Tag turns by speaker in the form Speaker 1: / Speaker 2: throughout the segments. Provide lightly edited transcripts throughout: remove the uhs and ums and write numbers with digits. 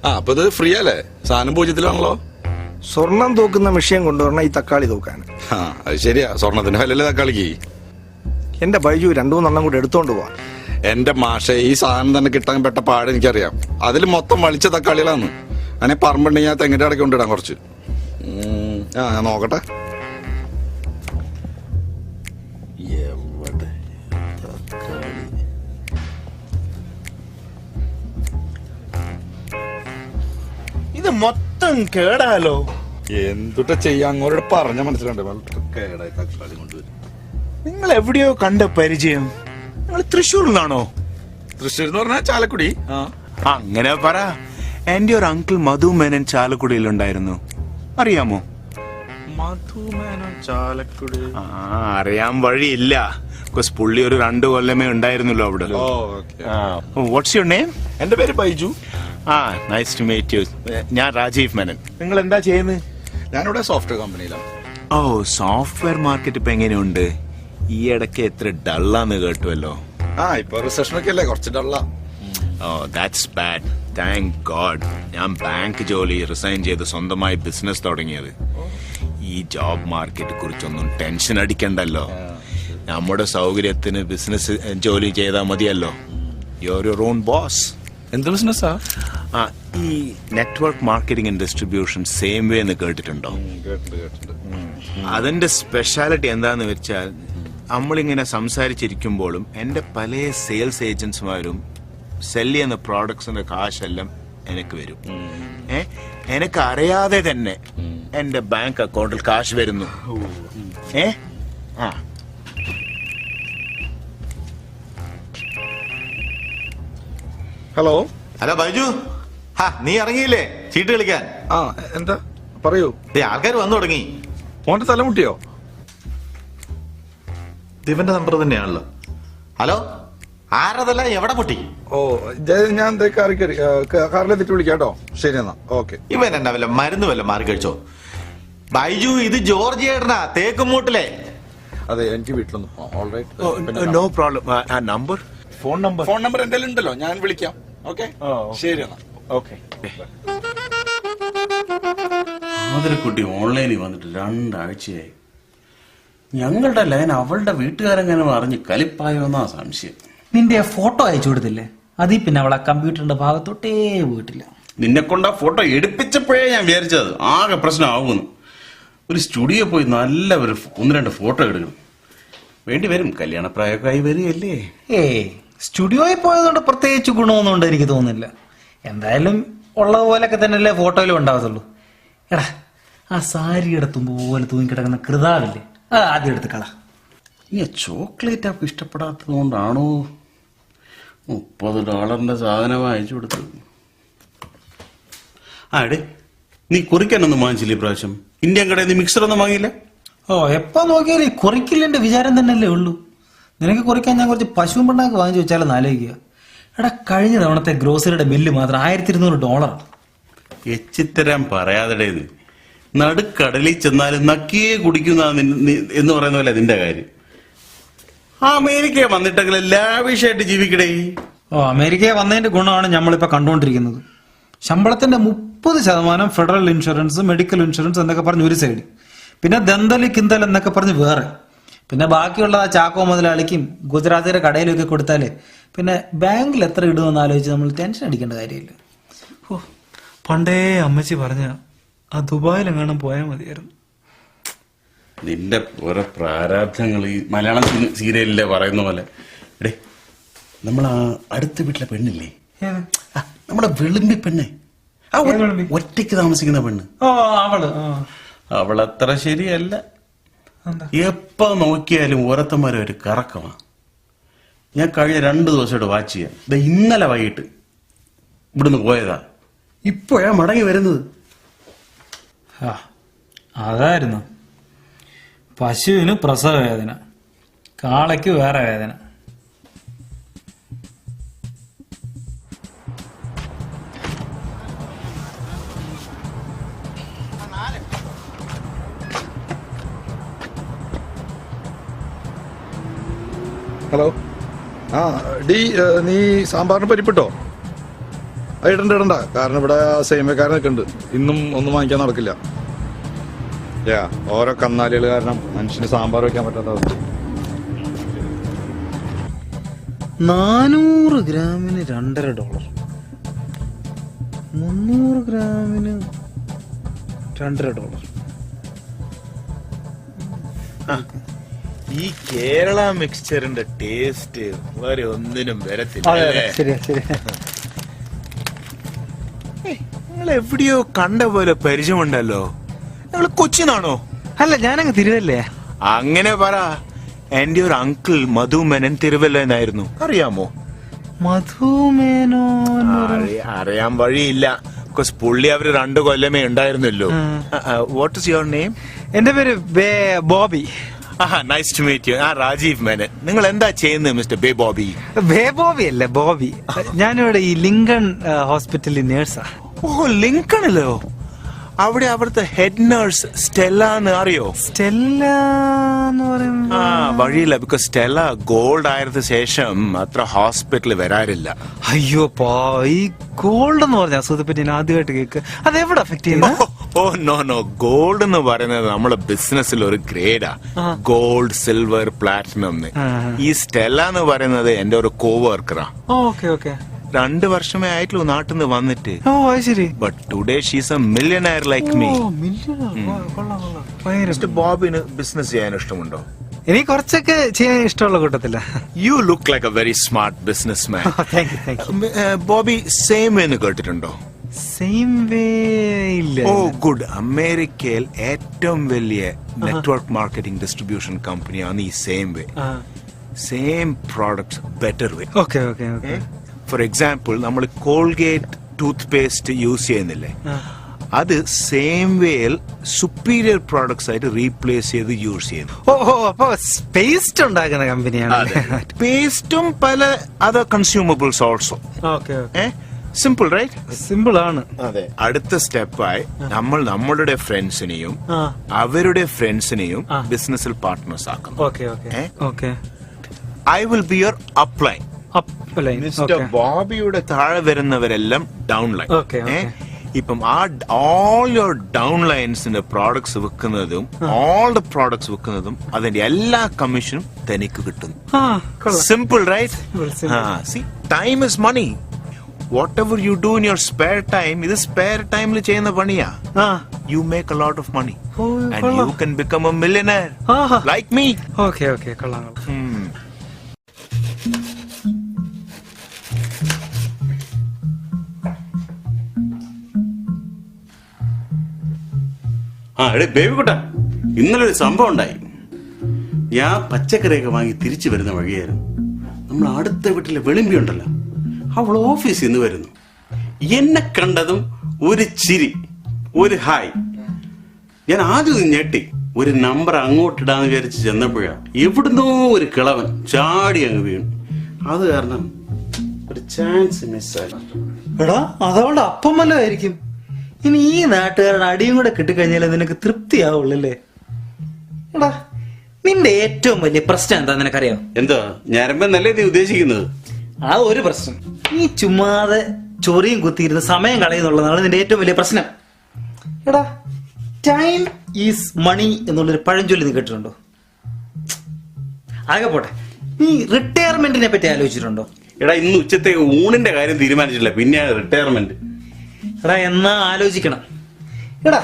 Speaker 1: അപ്പൊ ഇത് ഫ്രീ അല്ലേ? സാധനം പൂജ്യത്തിലാണല്ലോ.
Speaker 2: സ്വർണം തൂക്കുന്ന മെഷീൻ കൊണ്ടുവരണം ഈ തക്കാളി തൂക്കാൻ.
Speaker 1: അത് ശരിയാ, സ്വർണത്തിന്റെ വിലല്ലേ തക്കാളിക്ക്.
Speaker 2: എന്റെ ബൈജു 2-3 കൂടെ എടുത്തോണ്ട് പോവാ.
Speaker 1: എന്റെ മാഷെ, ഈ സാധനം തന്നെ കിട്ടാൻ പെട്ട പാട് എനിക്കറിയാം. അതിൽ മൊത്തം വളിച്ച തക്കാളികളാണ്. അങ്ങനെ പറമ്പുണ്ടെങ്കിൽ ഞാൻ തെങ്ങിന്റെ ഇടയ്ക്ക് കൊണ്ടിടാം കുറച്ച്. ഞാൻ നോക്കട്ടെ.
Speaker 3: ഇത് മൊത്തം കേടാലോ.
Speaker 1: എന്തുട്ട ചെയ്യാ, അങ്ങോട്ട് പറഞ്ഞ മനസ്സിലുണ്ട്. കേടായി തക്കാളി കൊണ്ടുവരും.
Speaker 3: നിങ്ങൾ എവിടെയോ കണ്ട പരിചയം. നിങ്ങൾ തൃശ്ശൂരിലാണോ?
Speaker 1: തൃശ്ശൂർ എന്ന് പറഞ്ഞാൽ ചാലക്കുടി.
Speaker 3: അങ്ങനെ പറ. എന്റെ ഒരു അങ്കിൾ മധു മേനൻ ചാലക്കുടിയിലുണ്ടായിരുന്നു, അറിയാമോ?
Speaker 1: മധു മേനൻ ചാലക്കുടി?
Speaker 3: അറിയാൻ വഴിയില്ല. പുള്ളി ഒരു 2 കൊല്ലമേ ഉണ്ടായിരുന്നല്ലോ അവിടെ. What's your name?
Speaker 1: എന്റെ പേര് Baiju.
Speaker 3: Nice to meet you. ഞാൻ രാജീവ് മേനൻ. നിങ്ങൾ എന്താ ചെയ്യുന്നത്?
Speaker 1: ഞാനിവിടെ സോഫ്റ്റ്വെയർ കമ്പനിയിലാണ്.
Speaker 3: സോഫ്റ്റ്വെയർ മാർക്കറ്റ് ഇപ്പൊ എങ്ങനെയുണ്ട്? ഈ ഇടയ്ക്ക് എത്ര ഡള്ളാന്ന് കേട്ടുവല്ലോ.
Speaker 1: ഇപ്പൊ റിസപ്ഷനൊക്കെ അല്ലേ, കുറച്ച് ഡള്ളാ.
Speaker 3: That's bad. Thank God. ഞാൻ ബാങ്ക് ജോലി റിസൈൻ ചെയ്ത് സ്വന്തമായി ബിസിനസ് തുടങ്ങിയത്. ഈ ജോബ് മാർക്കറ്റ് കുറിച്ചൊന്നും ടെൻഷൻ അടിക്കണ്ടല്ലോ. നമ്മുടെ സൗകര്യത്തിന് ബിസിനസ് ജോലി ചെയ്താൽ മതിയല്ലോ. Your your own boss.
Speaker 1: എന്ത് ബിസിനസ്സാ?
Speaker 3: ഈ network marketing and distribution Same Way എന്ന് കേട്ടിട്ടുണ്ടോ? അതിന്റെ സ്പെഷ്യാലിറ്റി എന്താന്ന് വെച്ചാൽ, നമ്മളിങ്ങനെ സംസാരിച്ചിരിക്കുമ്പോഴും എന്റെ പല സെയിൽസ് ഏജന്റ്സ്മാരും സെല് ചെയ്യുന്ന പ്രോഡക്ട്സിന്റെ കാശെല്ലാം എനിക്ക് വരും. എനിക്ക് അറിയാതെ തന്നെ എന്റെ ബാങ്ക് അക്കൗണ്ടിൽ കാശ് വരുന്നു.
Speaker 1: ഹലോ
Speaker 4: ബൈജു, നീ ഇറങ്ങിയില്ലേ ചീട്ട് കളിക്കാൻ?
Speaker 1: എന്താ പറയൂ.
Speaker 4: ആൾക്കാർ വന്നു തുടങ്ങി.
Speaker 1: മോന്റെ തലമുട്ടിയോ?
Speaker 4: ദിവന്റെ നമ്പർ തന്നെയാണല്ലോ. ഹലോ, ആരതല്ല, എവിടെ പൊട്ടി?
Speaker 1: ഞാൻ കാറിലെത്തിട്ട് വിളിക്കാം കേട്ടോ. ശരി എന്നാ, ഓക്കെ.
Speaker 4: ഇവൻ എന്നാ വല്ല മരുന്ന് വല്ല മാറി കഴിച്ചോ? ബൈജു, ഇത് ജോർജ് ഏട്ടനാ, തേക്കുമൂട്ടിലെ.
Speaker 1: അതെ, എനിക്ക് വീട്ടിലൊന്നും.
Speaker 3: No problem. Number, phone
Speaker 1: number എന്റെ ഉണ്ടല്ലോ, ഞാൻ വിളിക്കാം. ഓക്കെ, ശരി എന്നാ.
Speaker 3: ഓക്കെ.
Speaker 5: ആതിരക്കുട്ടി ഓൺലൈനിൽ വന്നിട്ട് 2 ആഴ്ചയായി. ഞങ്ങളുടെ ലൈൻ അവളുടെ വീട്ടുകാരെങ്ങനെ അറിഞ്ഞ് കലിപ്പായോന്നാ സംശയം.
Speaker 6: നിന്റെ ഫോട്ടോ അയച്ചു കൊടുത്തില്ലേ? അതീ പിന്നെ അവളെ കമ്പ്യൂട്ടറിന്റെ ഭാഗത്തോട്ടേ പോയിട്ടില്ല.
Speaker 5: നിന്നെ കൊണ്ട് ആ ഫോട്ടോ എടുപ്പിച്ചപ്പോഴേ ഞാൻ വിചാരിച്ചത് ആകെ പ്രശ്നമാകുന്നു. ഒരു സ്റ്റുഡിയോ പോയി നല്ല ഒരു 1-2 ഫോട്ടോ എടുക്കണം. വേണ്ടി വരും, കല്യാണപ്രായമൊക്കെ ആയി വരികയല്ലേ.
Speaker 6: സ്റ്റുഡിയോയിൽ പോയതുകൊണ്ട് പ്രത്യേകിച്ച് ഗുണമൊന്നും എനിക്ക് തോന്നുന്നില്ല. എന്തായാലും ഉള്ളതുപോലൊക്കെ തന്നെയല്ലേ ഫോട്ടോയിലും ഉണ്ടാവത്തുള്ളൂ. എടാ, ആ സാരിയുടെ തുമ്പ് പോലെ തൂങ്ങിക്കിടക്കുന്ന കൃതാവില്ലേ, അത് ആദ്യം എടുത്ത് കള.
Speaker 5: ഈ ചോക്ലേറ്റ് ആപ്പ് ഇഷ്ടപ്പെടാത്തത് കൊണ്ടാണോ $30 സാധനം അയച്ചു കൊടുത്തത്? എടേ, നീ കുറിക്കാനൊന്നും വാങ്ങിച്ചില്ലേ ഇപ്രാവശ്യം? ഇന്ത്യൻ കടയിൽ നീ മിക്സർ ഒന്നും വാങ്ങിയില്ല?
Speaker 6: എപ്പോ നോക്കിയാലും കുറിക്കില്ലെന്റെ വിചാരം തന്നെയല്ലേ ഉള്ളൂ. നിനക്ക് കുറിക്കാൻ ഞാൻ കുറച്ച് പശുവും പിണ്ണാക്ക് വാങ്ങിച്ചു വെച്ചാലും ആലോചിക്കുക. എടാ, കഴിഞ്ഞ തവണത്തെ ഗ്രോസറിയുടെ ബില്ല് മാത്രം $1200.
Speaker 5: എച്ചിത്തരാൻ പറയാതെ ഇത് നടുക്കടലിൽ ചെന്നാലും നക്കിയേ കുടിക്കുന്ന എന്ന് പറയുന്ന പോലെ നിന്റെ കാര്യം. അമേരിക്ക വന്നിട്ടെങ്കിലും ലാവിഷായിട്ട് ജീവിക്കടേ.
Speaker 6: അമേരിക്ക വന്നതിന്റെ ഗുണമാണ് നമ്മളിപ്പോ കണ്ടുകൊണ്ടിരിക്കുന്നത്. ശമ്പളത്തിന്റെ 30% ഫെഡറൽ ഇൻഷുറൻസ്, മെഡിക്കൽ ഇൻഷുറൻസ് എന്നൊക്കെ പറഞ്ഞ് ഒരു സൈഡ്, പിന്നെ ദന്തലി കിന്തൽ എന്നൊക്കെ പറഞ്ഞ് വേറെ, പിന്നെ ബാക്കിയുള്ള ആ ചാക്കോ മുതലാളിക്കും ഗുജറാത്തിലെ കടയിലൊക്കെ കൊടുത്താലേ പിന്നെ ബാങ്കിൽ എത്ര ഇടുമെന്ന് ആലോചിച്ച് നമ്മൾ ടെൻഷൻ അടിക്കേണ്ട കാര്യമില്ല. പണ്ടേ അമ്മച്ചി പറഞ്ഞ ആ ദുബായിലെങ്ങാനും പോയാൽ മതിയായിരുന്നു.
Speaker 5: നിന്റെ ഓരോ പ്രാരാബ്ധങ്ങൾ ഈ മലയാളം സീരിയലിലെ പറയുന്ന പോലെ. എടേ, നമ്മളാ അടുത്ത വീട്ടിലെ പെണ്ണില്ലേ, നമ്മുടെ വെളുമ്പി പെണ്ണെ, ഒറ്റയ്ക്ക് താമസിക്കുന്ന പെണ്ണ്, അവളത്ര ശരിയല്ല. എപ്പോ നോക്കിയാലും ഓരത്തന്മാരെ ഒരു കറക്കമാ. ഞാൻ കഴിഞ്ഞ 2 ദിവസമായിട്ട് വാച്ച് ചെയ്യാം. ഇന്നലെ വൈകിട്ട് ഇവിടുന്ന് പോയതാ, ഇപ്പോഴാ മടങ്ങി വരുന്നത്.
Speaker 6: അതായിരുന്നു പശുവിന് പ്രസവ വേദന, കാളയ്ക്ക് വേറെ വേദന.
Speaker 1: ഹലോ, നീ സാമ്പാറിന് പരിപ്പിട്ടോ? ഇടണ്ട, കാരണം ഇവിടെ സേമിയക്കാരൻ നിൽക്കുന്നുണ്ട്. ഇന്നും ഒന്നും വാങ്ങിക്കാൻ നടക്കില്ല. ഓരോ കന്നാലികൾ കാരണം മനുഷ്യന് സാമ്പാർ വെക്കാൻ പറ്റാത്ത അവസ്ഥ.
Speaker 6: 400 ഗ്രാമിന് $2.5, 300 ഗ്രാമിന് $2.5.
Speaker 3: ഈ കേരള മിക്സ്ചറിന്റെ ടേസ്റ്റ് വേറെ ഒന്നിനും വരത്തില്ല.
Speaker 6: ശരിയാ.
Speaker 3: നിങ്ങൾ എവിടെയോ കണ്ട പോലെ പരിചയമുണ്ടല്ലോ. നിങ്ങൾ കൊച്ചിനാണോ?
Speaker 6: അല്ല, ഞാനങ്ങ് തിരുവല്ലേ.
Speaker 3: അങ്ങനെ പറ. എന്റെ ഒരു അങ്കിൾ മധുമേനൻ തിരുവല്ലെന്നായിരുന്നു. അറിയാമോ?
Speaker 6: മധുമേനോ
Speaker 3: അറിയാൻ വഴിയില്ല. പുള്ളി അവര് 2 കൊല്ലമേ ഉണ്ടായിരുന്നല്ലോ. What is your name?
Speaker 6: എന്റെ പേര് Bobby.
Speaker 3: Nice to meet you. Rajeev Menon. നിങ്ങൾ എന്താ ചെയ്യുന്നത് മിസ്റ്റർ ബോബി?
Speaker 6: ബോബി അല്ല, ബോബി. ഞാനിവിടെ ഈ ലിങ്കൺ ഹോസ്പിറ്റലിൽ നേഴ്സാ.
Speaker 3: ഓ, ലിങ്കണിലോ? അവിടെ അവിടുത്തെ ഹെഡ് നേഴ്സ് സ്റ്റെല്ല എന്ന് അറിയോ?
Speaker 6: സ്റ്റെല്ല എന്ന് പറയുമ്പോ
Speaker 3: വഴിയില്ല. ബിക്കോസ് സ്റ്റെല്ല ഗോൾഡ് ആയതിനു ശേഷം അത്ര ഹോസ്പിറ്റലിൽ വരാറില്ല.
Speaker 6: അയ്യോ ഈ ഗോൾഡ് എന്ന് പറഞ്ഞ അസുഖത്തെ പറ്റി ഞാൻ ആദ്യമായിട്ട് കേക്ക്. അത് എവിടെ അഫക്ട് ചെയ്യുന്നത്?
Speaker 3: ഓ നോ, ഗോൾഡ് എന്ന് പറയുന്നത് നമ്മുടെ ബിസിനസ്സിൽ ഒരു ഗ്രേഡാ. Gold, silver, platinum. ഈ സ്റ്റെല്ല എന്ന് പറയുന്നത് എന്റെ ഒരു കോവർക്കറാ.
Speaker 6: ഓക്കെ
Speaker 3: 2 വർഷമേ ആയിട്ടുള്ളൂ നാട്ടിൽ നിന്ന് വന്നിട്ട്.
Speaker 6: ഓ ശരി.
Speaker 3: But today she's a millionaire like me. Mister ബോബിന് ബിസിനസ് ചെയ്യാൻ ഇഷ്ടമുണ്ടോ?
Speaker 6: എനിക്ക് കുറച്ചൊക്കെ ചെയ്യാൻ ഇഷ്ടമുള്ള കൂട്ടത്തില്ല.
Speaker 3: You look like a very smart businessman. Bobby Same Way എന്ന് കേട്ടിട്ടുണ്ടോ?
Speaker 6: സെയിം വേ ഇല്ല.
Speaker 3: Oh good. അമേരിക്കയിൽ ഏറ്റവും വലിയ നെറ്റ്വർക്ക് മാർക്കറ്റിംഗ് ഡിസ്ട്രിബ്യൂഷൻ കമ്പനിയാണ് ഈ Same Way. Same products better way.
Speaker 6: Okay.
Speaker 3: For example, നമ്മൾ കോൾഗേറ്റ് ടൂത്ത് പേസ്റ്റ് യൂസ് ചെയ്യുന്നില്ലേ, അത് സെയിം വേയിൽ സുപ്പീരിയർ പ്രോഡക്ട്സ് ആയിട്ട് റീപ്ലേസ് ചെയ്ത് യൂസ് ചെയ്യുന്നു.
Speaker 6: അപ്പൊ പേസ്റ്റ് ഉണ്ടാക്കുന്ന കമ്പനിയാണ്.
Speaker 3: പേസ്റ്റും പല other consumables also. Simple right?
Speaker 6: Simple ആണ്.
Speaker 3: അതെ. അടുത്ത സ്റ്റെപ്പായി നമ്മൾ നമ്മളുടെ ഫ്രണ്ട്സിനെയും അവരുടെ ഫ്രണ്ട്സിനെയും ബിസിനസ്സിൽ പാർട്ട്നേഴ്സ് ആക്കുന്നു.
Speaker 6: Okay.
Speaker 3: I will be your upline. Mister ബോബിയുടെ താഴെ വരുന്നവരെല്ലാം ഡൗൺ ലൈൻ. ഇപ്പം ഓൾ യുവർ ഡൗൺ ലൈൻസിന്റെ പ്രോഡക്ട്സ് വിൽക്കുന്നതും ഓൾ ദ പ്രോഡക്ട്സ് വിൽക്കുന്നതും അതിന്റെ എല്ലാ കമ്മീഷനും തനിക്ക് കിട്ടുന്നു. Simple right? See, time is money. Whatever you do in your spare time, ഇത് സ്പെയർ ടൈമിൽ ചെയ്യുന്ന പണിയാ. You make a lot of money and you can become a millionaire like me.
Speaker 6: Okay. കൊള്ളാം.
Speaker 5: ബേബിക്കുട്ട, ഇന്നലെ ഒരു സംഭവം ഉണ്ടായി. ഞാൻ പച്ചക്കറിയൊക്കെ വാങ്ങി തിരിച്ചു വരുന്ന വഴിയായിരുന്നു. നമ്മൾ അടുത്ത വീട്ടിലെ വെളിമ്പി ഉണ്ടല്ലോ, അവൾ ഓഫീസിൽ നിന്ന് വരുന്നു. എന്നെ കണ്ടതും ഒരു ചിരി, ഒരു ഹായ്. ഞാൻ ആദ്യം ഞെട്ടി. ഒരു നമ്പർ അങ്ങോട്ടിടാന്ന് വിചാരിച്ച് ചെന്നപ്പോഴാ എവിടുന്നോ ഒരു കിളവൻ ചാടി അങ്ങ് വീണു. അത് കാരണം ഒരു ചാൻസ് മിസ്സായി.
Speaker 6: എടാ, അതവളുടെ അപ്പം വല്ലതായിരിക്കും. ഇനി ഈ നാട്ടുകാരുടെ അടിയും കൂടെ കിട്ടിക്കഴിഞ്ഞാലേ നിനക്ക് തൃപ്തിയാവുള്ളല്ലേ? എടാ, നിന്റെ ഏറ്റവും വലിയ പ്രശ്നം എന്താ നിനക്കറിയാം?
Speaker 5: എന്താ ഞരമ്പെന്നല്ലേ നീ ഉദ്ദേശിക്കുന്നത്?
Speaker 6: ആ ഒരു പ്രശ്നം. നീ ചുമ്മാതെ ചൊറിയും കുത്തിയിരുന്ന് സമയം കളയുന്നുള്ളതാണ് നിന്റെ ഏറ്റവും വലിയ പ്രശ്നം. എടാ, ടൈം ഈസ് മണി എന്നുള്ളൊരു പഴഞ്ചൊല്ലി നീ കേട്ടിട്ടുണ്ടോ? ആകെ പോട്ടെ, നീ റിട്ടയർമെന്റിനെ പറ്റി ആലോചിച്ചിട്ടുണ്ടോ?
Speaker 5: എടാ, ഇന്ന് ഉച്ചത്തേക്ക് ഊണിന്റെ കാര്യം തീരുമാനിച്ചില്ല, പിന്നെ റിട്ടയർമെന്റ്.
Speaker 6: എടാ, എന്നാ ആലോചിക്കണം. എടാ,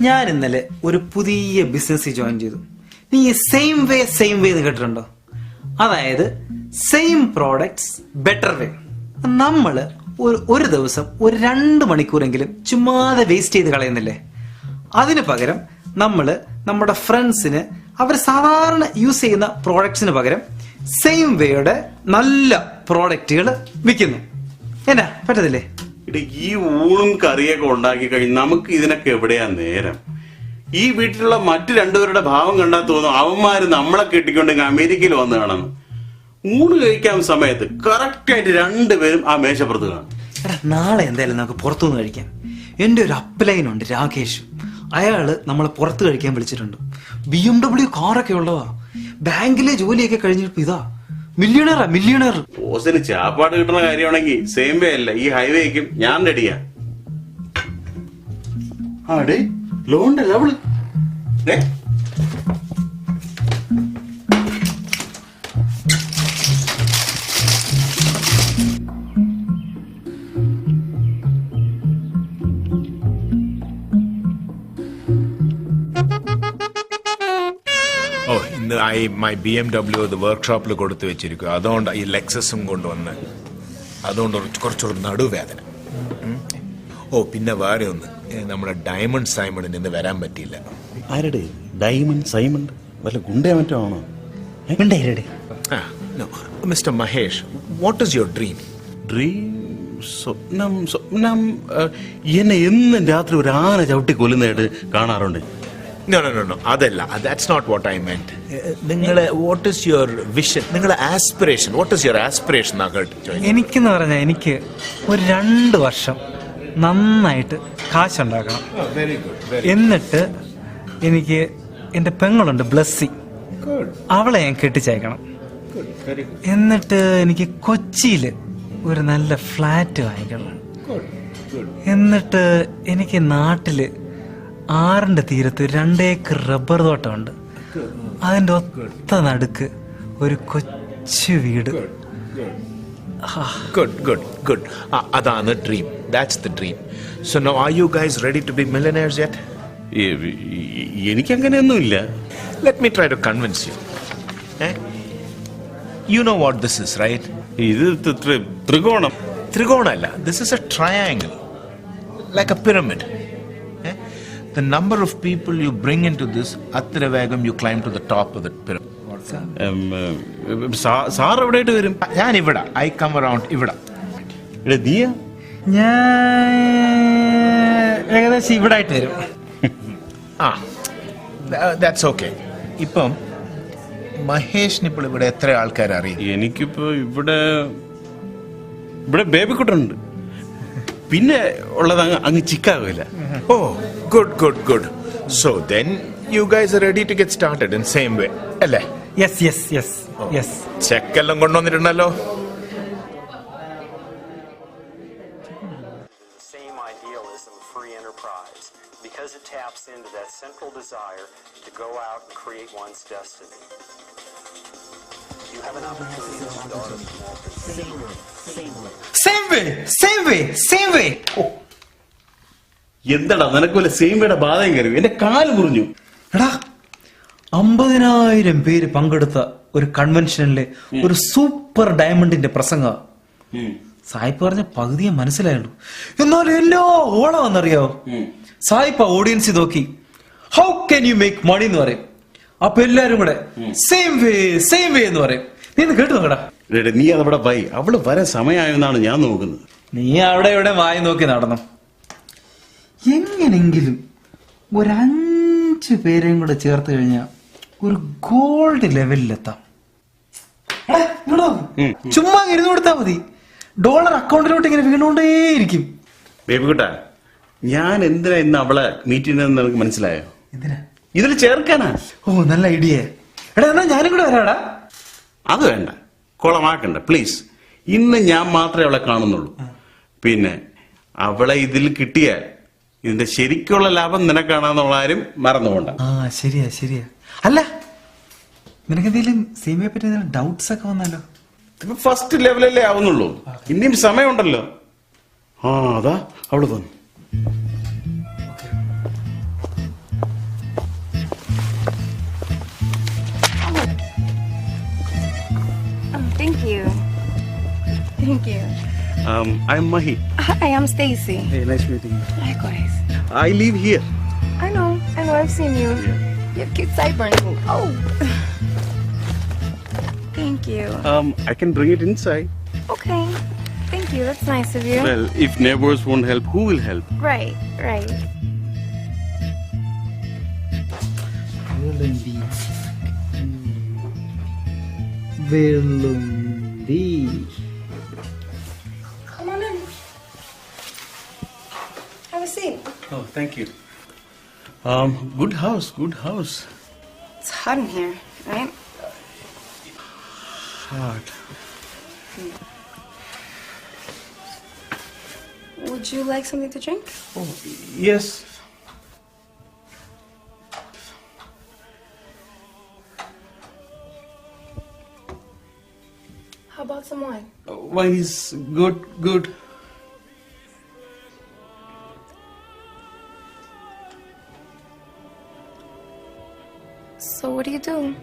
Speaker 6: ഞാൻ ഇന്നലെ ഒരു പുതിയ ബിസിനസ് ജോയിൻ ചെയ്തു. നീ സെയിം വേ എന്ന് കേട്ടിട്ടുണ്ടോ? അതായത് സെയിം പ്രോഡക്ട്സ് ബെറ്റർ വേ. നമ്മള് ഒരു ദിവസം ഒരു 2 മണിക്കൂറെങ്കിലും ചുമ്മാതെ വേസ്റ്റ് ചെയ്ത് കളയുന്നില്ലേ? അതിന് പകരം നമ്മള് നമ്മുടെ ഫ്രണ്ട്സിന് അവർ സാധാരണ യൂസ് ചെയ്യുന്ന പ്രോഡക്ട്സിന് പകരം സെയിം വേയുടെ നല്ല പ്രോഡക്റ്റുകൾ വിൽക്കുന്നു. എന്നാ പറ്റത്തില്ലേ?
Speaker 5: ഈ ഊണും കറിയൊക്കെ ഉണ്ടാക്കി കഴിഞ്ഞ് നമുക്ക് ഇതിനൊക്കെ എവിടെയാ നേരം? ഈ വീട്ടിലുള്ള മറ്റു 2 പേരുടെ ഭാവം കണ്ടാൽ തോന്നും അവന്മാര് നമ്മളെ കെട്ടിക്കൊണ്ടെങ്കിൽ അമേരിക്കയിൽ വന്ന് കാണണം. ഊണ് കഴിക്കാൻ സമയത്ത് കറക്റ്റായിട്ട് 2 പേരും ആ മേശപ്പുറത്ത് കാണും.
Speaker 6: നാളെ എന്തായാലും നമുക്ക് പുറത്തുനിന്ന് കഴിക്കാം. എന്റെ ഒരു അപ്ലൈനുണ്ട്, രാകേഷ്. അയാള് നമ്മളെ പുറത്ത് കഴിക്കാൻ വിളിച്ചിട്ടുണ്ട്. BMW കാറൊക്കെ ഉള്ളതാ. ബാങ്കിലെ ജോലിയൊക്കെ കഴിഞ്ഞിട്ട് ഇതാ മില്യണർ.
Speaker 5: ബോസിന് ചാപ്പാട് കിട്ടുന്ന കാര്യമാണെങ്കിൽ സെയിം വേ അല്ല ഈ ഹൈവേക്കും ഞാൻ റെഡിയാ. ആടേ ലോണ്ട് അവള്
Speaker 3: ഓ ഇന്ന് മൈ BMW വർക്ക്ഷോപ്പിൽ കൊടുത്തു വെച്ചിരിക്കും. അതുകൊണ്ട് ഈ ലെക്സസും കൊണ്ടുവന്ന് അതുകൊണ്ട് കുറച്ചുകൂടെ നടുവേദന. ഓ പിന്നെ വേറെ ഒന്ന്, നമ്മുടെ ഡയമണ്ട് സൈമണിന് ഇന്ന് വരാൻ പറ്റിയില്ല.
Speaker 5: ആരുടെ ഡയമണ്ട് സൈമണ്ട് വല്ല ഗുണ്ടേ മറ്റോ ആണോ?
Speaker 3: Mister Mahesh, what is your dream?
Speaker 5: Dream സ്വപ്നം എന്നെ എന്നും രാത്രി ഒരു ആന ചവിട്ടി കൊല്ലുന്നതായിട്ട് കാണാറുണ്ട്.
Speaker 3: No, അതല്ല. That's not what I meant. നിങ്ങളെ what is your vision? നിങ്ങളെ aspiration. What is your aspiration?
Speaker 6: എനിക്കെന്ന് പറഞ്ഞാൽ എനിക്ക് ഒരു 2 വർഷം നന്നായിട്ട് കാശുണ്ടാക്കണം. എന്നിട്ട് എനിക്ക് എന്റെ പെങ്ങളുണ്ട് ബ്ലസ്സി, അവളെ ഞാൻ കെട്ടിച്ചയക്കണം. എന്നിട്ട് എനിക്ക് കൊച്ചിയിൽ ഒരു നല്ല ഫ്ലാറ്റ് വാങ്ങിക്കണം. എന്നിട്ട് എനിക്ക് നാട്ടില് 6 തീരത്ത് 2 ഏക്കർ റബ്ബർ തോട്ടമുണ്ട്. അതിന്റെ ഒത്ത നടുക്ക് ഒരു കൊച്ചു വീട്.
Speaker 3: Good. അതാണ് dream. That's the dream. So now are you guys ready to be millionaires yet?
Speaker 5: എനിക്കങ്ങനെയൊന്നുമില്ല.
Speaker 3: Let me try to convince you. You know what this is, right?
Speaker 5: ഇത് ത്രികോണം.
Speaker 3: Trigona. This is a triangle, like a pyramid. The number of people you bring into this, അത്ര വേഗം you climb to the top of the pyramid.
Speaker 5: Sir എവിടെയായിട്ട് വരും?
Speaker 3: ഞാൻ ഇവിടെ. I come around ഇവിടെ.
Speaker 5: നീയാ?
Speaker 6: ഞാൻ ഏകദേശം ഇവിടെ ആയിട്ട് വരും.
Speaker 3: That's okay. ഇപ്പം മഹേഷിന് ഇപ്പോൾ ഇവിടെ എത്ര ആൾക്കാർ അറിയും?
Speaker 5: എനിക്കിപ്പോ ഇവിടെ ബേബിക്കുട്ടുണ്ട്. പിന്നെ ഉള്ളത് അങ്ങ് ചിക്കാഗോയില്ല.
Speaker 3: Oh, good. So then you guys are ready to get started in same way, അല്ലേ?
Speaker 6: Yes.
Speaker 3: ചെക്കെല്ലാം കൊണ്ടുവന്നിട്ടുണ്ടല്ലോ.
Speaker 7: Same idealism of free enterprise, because it taps into that central desire to go out and create one's destiny. You have an opportunity to start a small business.
Speaker 6: Same way.
Speaker 5: എന്താടാ നിനക്ക് വല്ല സെയിംവേയുടെ ബാധയും കയറി? എന്റെ കാല് മുറിഞ്ഞു.
Speaker 6: എടാ 50,000 പേര് പങ്കെടുത്ത ഒരു കൺവെൻഷനിലെ ഒരു സൂപ്പർ ഡയമണ്ടിന്റെ പ്രസംഗ. സായിപ്പ് പറഞ്ഞ പകുതിയെ മനസ്സിലായുള്ളൂ. എന്നാൽ എല്ലാ ഓളം എന്നറിയാവോ? സായിപ്പ് ഓഡിയൻസ് നോക്കി how can you make money എന്ന് പറയും. അപ്പൊ എല്ലാരും കൂടെ സെയിം വേ എന്ന് പറയും. നീ ഒന്ന് കേട്ടു നോക്കടാ.
Speaker 5: നീ അതവിടെ പോയി. അവള് വരാൻ സമയമായെന്നാണ് ഞാൻ നോക്കുന്നത്.
Speaker 6: നീ അവിടെ ഇവിടെ വായി നോക്കി നടന്നു. എങ്ങനെങ്കിലും ഒരു 5 പേരെയും കൂടെ ചേർത്ത് കഴിഞ്ഞാൽ ഒരു ഗോൾഡ് ലെവലിലെത്താം. ചുമ്മാ ഇരുന്ന് കൊടുത്താൽ മതി. ഡോളർ അക്കൗണ്ടിലോട്ട് ഇങ്ങനെ വീണുകൊണ്ടേയിരിക്കും.
Speaker 5: ബേബിക്കുട്ടാ, ഞാൻ എന്തിനാ ഇന്ന് അവളെ മീറ്റ് ചെയ്യുന്നതെന്ന് നിനക്ക് മനസ്സിലായോ?
Speaker 6: എന്തിനാ?
Speaker 5: ഇതിൽ ചേർക്കാനാ.
Speaker 6: ഓ നല്ല ഐഡിയ. എടാ എന്നാ ഞാനും കൂടെ വരാടാ.
Speaker 5: അത് വേണ്ട, കുളമാക്കണ്ട പ്ലീസ്. ഇന്ന് ഞാൻ മാത്രമേ അവളെ കാണുന്നുള്ളൂ. പിന്നെ അവളെ ഇതിൽ കിട്ടിയ ഇതിന്റെ ശരിക്കുള്ള ലാഭം നിനക്കാണെന്നുള്ള ആരും മറന്നുകൊണ്ട.
Speaker 6: ശരിയാ. അല്ല നിനക്കെന്തെങ്കിലും സീമയെ പറ്റി ഡൗട്ട്സ് ഒക്കെ വന്നാലോ?
Speaker 5: ഇപ്പൊ ഫസ്റ്റ് ലെവലല്ലേ ആവുന്നുള്ളൂ. ഇനിയും സമയമുണ്ടല്ലോ. അതാ അവള് തോന്നി.
Speaker 8: Thank you.
Speaker 5: I'm Mahi.
Speaker 8: Hi, I'm Stacy.
Speaker 2: Hey, nice meeting you.
Speaker 8: Likewise.
Speaker 5: I live here.
Speaker 8: I know, I've seen you. You have cute sideburns. Oh. Thank you.
Speaker 5: I can bring it inside.
Speaker 8: Okay. Thank you, that's nice of you.
Speaker 5: Well, if neighbors won't help, who will help?
Speaker 8: Right. Come on in. Have a seat.
Speaker 5: Oh, thank you. Good house.
Speaker 8: It's hot in here, right?
Speaker 5: hard.
Speaker 8: Would you like something to drink?
Speaker 5: Oh, yes.
Speaker 8: How about some wine?
Speaker 5: Wine is good.
Speaker 8: So what do you do?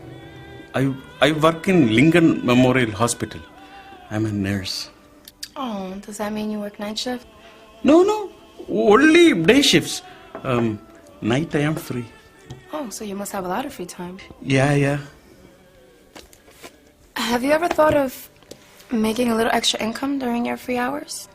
Speaker 5: I work in Lincoln Memorial Hospital. I'm a nurse.
Speaker 8: Oh, does that mean you work night shift?
Speaker 5: No, only day shifts. Night I am free.
Speaker 8: Oh, so you must have a lot of free time.
Speaker 5: Yeah.
Speaker 8: Have you ever thought of making a little extra income during your free hours?